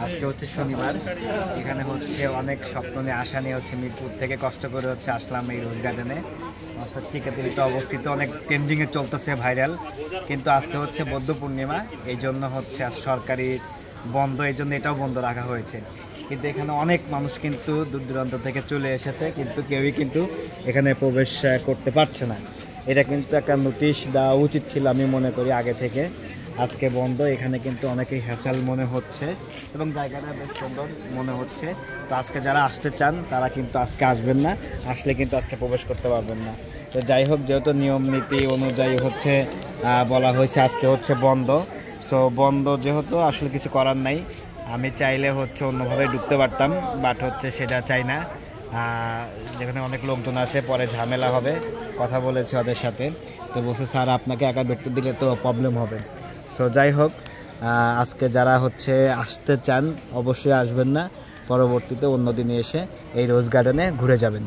আজকে হচ্ছে শনিবার, এখানে হচ্ছে অনেক স্বপ্ন নিয়ে আশা নিয়ে হচ্ছে মিরপুর থেকে কষ্ট করে হচ্ছে আসলাম এই রোজ গার্ডেনে। অর্থাৎ টিকাতিরিতে অবস্থিত, অনেক ট্রেন্ডিংয়ে চলতেছে, ভাইরাল। কিন্তু আজকে হচ্ছে বৌদ্ধ পূর্ণিমা, এই জন্য হচ্ছে সরকারি বন্ধ, এই জন্য এটাও বন্ধ রাখা হয়েছে। কিন্তু এখানে অনেক মানুষ কিন্তু দূর দূরান্ত থেকে চলে এসেছে, কিন্তু কেউই কিন্তু এখানে প্রবেশ করতে পারছে না। এটা কিন্তু একটা নোটিশ দেওয়া উচিত ছিল আমি মনে করি আগে থেকে। আজকে বন্ধ, এখানে কিন্তু অনেকেই হ্যাসাল মনে হচ্ছে এবং জায়গাটা বেশ সুন্দর মনে হচ্ছে। তো আজকে যারা আসতে চান তারা কিন্তু আজকে আসবেন না, আসলে কিন্তু আজকে প্রবেশ করতে পারবেন না। তো যাই হোক, যেহেতু নিয়ম নীতি অনুযায়ী হচ্ছে বলা হয়েছে আজকে হচ্ছে বন্ধ, সো বন্ধ যেহেতু আসলে কিছু করার নাই। আমি চাইলে হচ্ছে অন্যভাবে ঢুকতে পারতাম, বাট হচ্ছে সেটা চাই না। যেখানে অনেক লোকজন আছে, পরে ঝামেলা হবে। কথা বলেছে ওদের সাথে, তো বলছে স্যার আপনাকে একা ঢুকতে দিলে তো প্রবলেম হবে। সো যাই হোক, আজকে যারা হচ্ছে আসতে চান অবশ্যই আসবেন না, পরবর্তীতে অন্য দিনে এসে এই রোজ গার্ডেনে ঘুরে যাবেন।